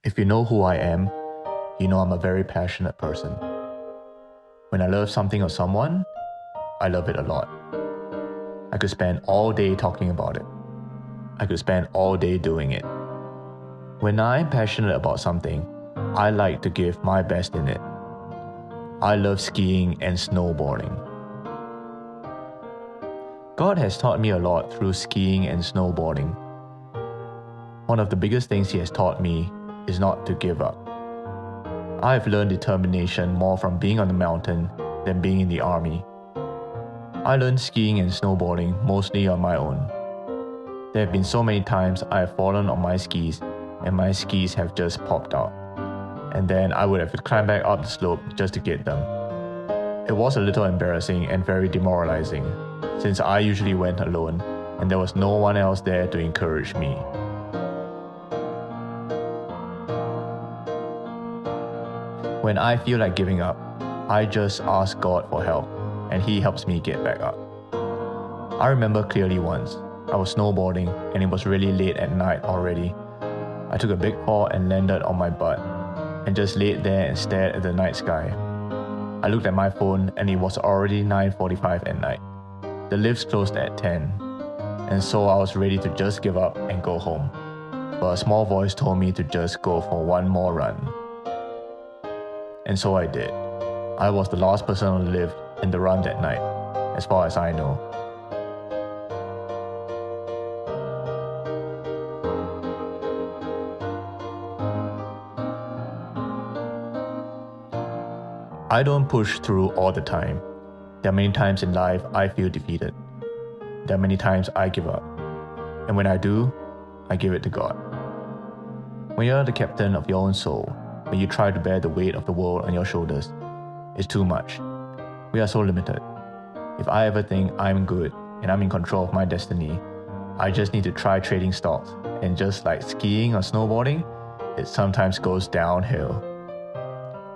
If you know who I am, you know I'm a very passionate person. When I love something or someone, I love it a lot. I could spend all day talking about it. I could spend all day doing it. When I'm passionate about something, I like to give my best in it. I love skiing and snowboarding. God has taught me a lot through skiing and snowboarding. One of the biggest things He has taught me is not to give up. I have learned determination more from being on the mountain than being in the army. I learned skiing and snowboarding mostly on my own. There have been so many times I have fallen on my skis and my skis have just popped out. And then I would have to climb back up the slope just to get them. It was a little embarrassing and very demoralizing, since I usually went alone and there was no one else there to encourage me. When I feel like giving up, I just ask God for help and He helps me get back up. I remember clearly once, I was snowboarding and it was really late at night already. I took a big fall and landed on my butt and just laid there and stared at the night sky. I looked at my phone and it was already 9:45 at night. The lifts closed at 10, and so I was ready to just give up and go home. But a small voice told me to just go for one more run. And so I did. I was the last person on the lift in the run that night, as far as I know. I don't push through all the time. There are many times in life I feel defeated. There are many times I give up. And when I do, I give it to God. When you're the captain of your own soul, when you try to bear the weight of the world on your shoulders, it's too much. We are so limited. If I ever think I'm good and I'm in control of my destiny, I just need to try trading stocks, and just like skiing or snowboarding, it sometimes goes downhill.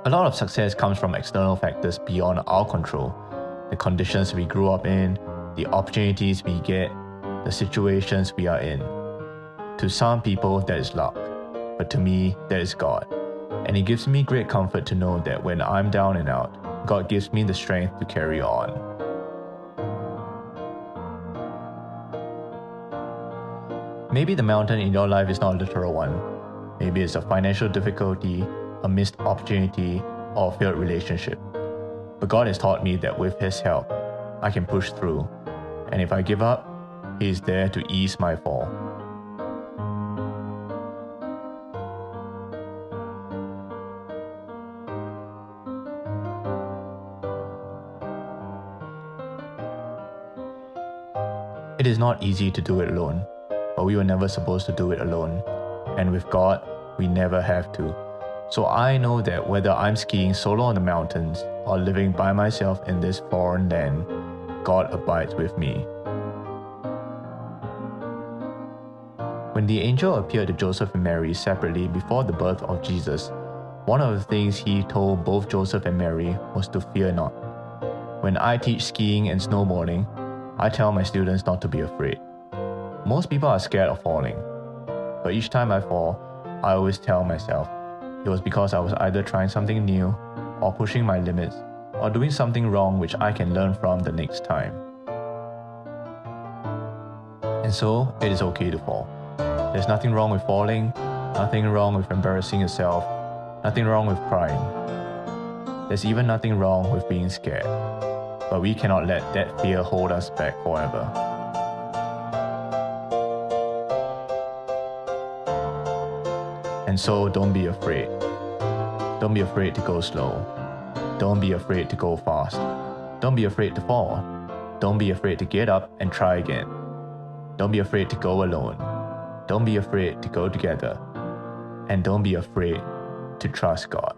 A lot of success comes from external factors beyond our control. The conditions we grew up in, the opportunities we get, the situations we are in. To some people, that is luck, but to me, that is God. And it gives me great comfort to know that when I'm down and out, God gives me the strength to carry on. Maybe the mountain in your life is not a literal one. Maybe it's a financial difficulty, a missed opportunity, or a failed relationship. But God has taught me that with His help, I can push through. And if I give up, He is there to ease my fall. It is not easy to do it alone, but we were never supposed to do it alone. And with God, we never have to. So I know that whether I'm skiing solo on the mountains or living by myself in this foreign land, God abides with me. When the angel appeared to Joseph and Mary separately before the birth of Jesus, one of the things he told both Joseph and Mary was to fear not. When I teach skiing and snowboarding, I tell my students not to be afraid. Most people are scared of falling, but each time I fall, I always tell myself it was because I was either trying something new, or pushing my limits, or doing something wrong which I can learn from the next time. And so, it is okay to fall. There's nothing wrong with falling, nothing wrong with embarrassing yourself, nothing wrong with crying. There's even nothing wrong with being scared. But we cannot let that fear hold us back forever. And so don't be afraid. Don't be afraid to go slow. Don't be afraid to go fast. Don't be afraid to fall. Don't be afraid to get up and try again. Don't be afraid to go alone. Don't be afraid to go together. And don't be afraid to trust God.